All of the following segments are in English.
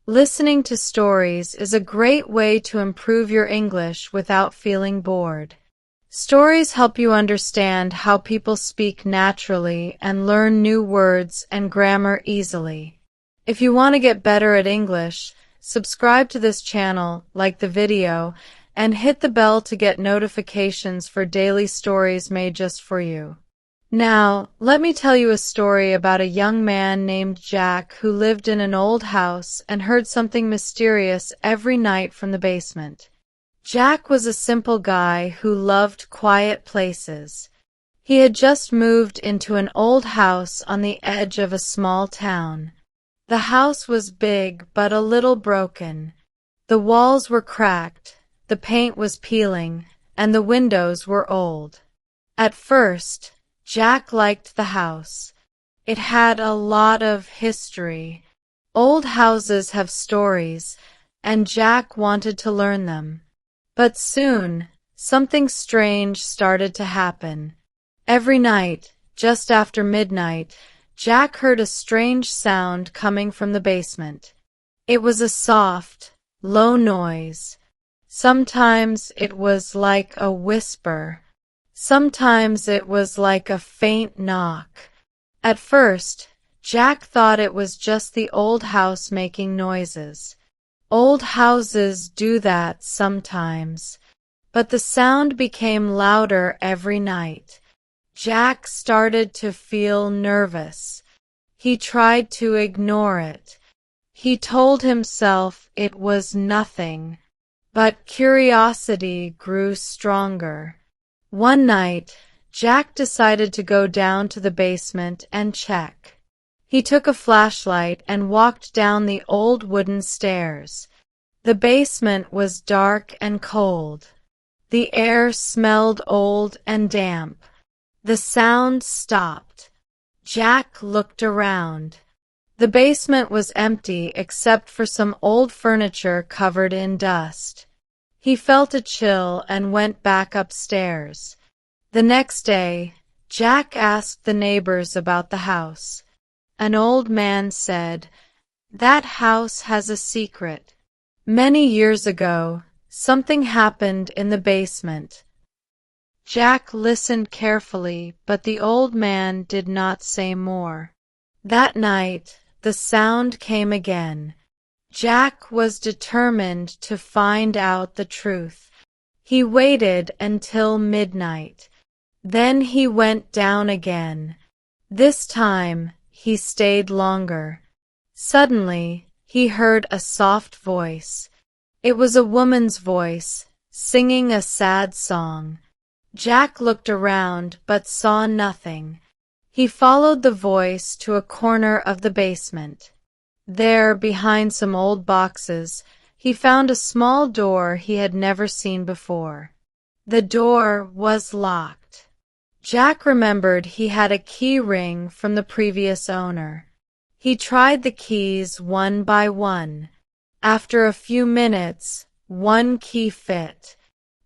Listening to stories is a great way to improve your English without feeling bored. Stories help you understand how people speak naturally and learn new words and grammar easily. If you want to get better at English, subscribe to this channel, like the video, and hit the bell to get notifications for daily stories made just for you. Now, let me tell you a story about a young man named Jack who lived in an old house and heard something mysterious every night from the basement. Jack was a simple guy who loved quiet places. He had just moved into an old house on the edge of a small town. The house was big but a little broken. The walls were cracked, the paint was peeling, and the windows were old. At first, Jack liked the house. It had a lot of history. Old houses have stories, and Jack wanted to learn them. But soon, something strange started to happen. Every night, just after midnight, Jack heard a strange sound coming from the basement. It was a soft, low noise. Sometimes it was like a whisper. Sometimes it was like a faint knock. At first, Jack thought it was just the old house making noises. Old houses do that sometimes. But the sound became louder every night. Jack started to feel nervous. He tried to ignore it. He told himself it was nothing. But curiosity grew stronger. One night, Jack decided to go down to the basement and check. He took a flashlight and walked down the old wooden stairs. The basement was dark and cold. The air smelled old and damp. The sound stopped. Jack looked around. The basement was empty except for some old furniture covered in dust. He felt a chill and went back upstairs. The next day, Jack asked the neighbors about the house. An old man said, "That house has a secret. Many years ago, something happened in the basement." Jack listened carefully, but the old man did not say more. That night, the sound came again. Jack was determined to find out the truth. He waited until midnight. Then he went down again. This time, he stayed longer. Suddenly, he heard a soft voice. It was a woman's voice, singing a sad song. Jack looked around but saw nothing. He followed the voice to a corner of the basement. There, behind some old boxes, he found a small door he had never seen before. The door was locked. Jack remembered he had a key ring from the previous owner. He tried the keys one by one. After a few minutes, one key fit.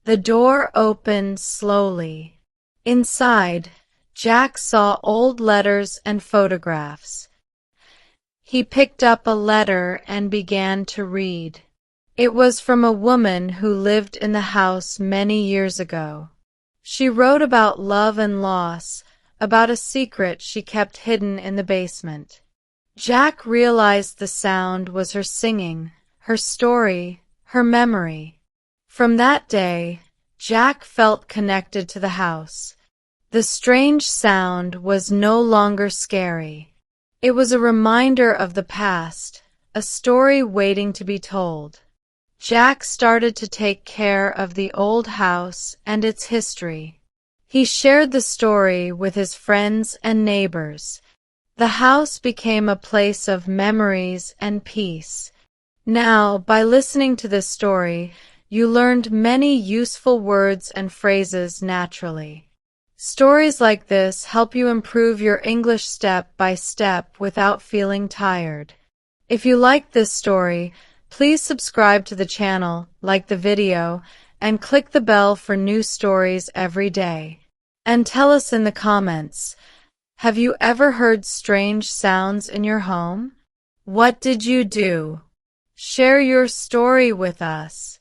The door opened slowly. Inside, Jack saw old letters and photographs. He picked up a letter and began to read. It was from a woman who lived in the house many years ago. She wrote about love and loss, about a secret she kept hidden in the basement. Jack realized the sound was her singing, her story, her memory. From that day, Jack felt connected to the house. The strange sound was no longer scary. It was a reminder of the past, a story waiting to be told. Jack started to take care of the old house and its history. He shared the story with his friends and neighbors. The house became a place of memories and peace. Now, by listening to this story, you learned many useful words and phrases naturally. Stories like this help you improve your English step by step without feeling tired. If you liked this story, please subscribe to the channel, like the video, and click the bell for new stories every day. And tell us in the comments, have you ever heard strange sounds in your home? What did you do? Share your story with us.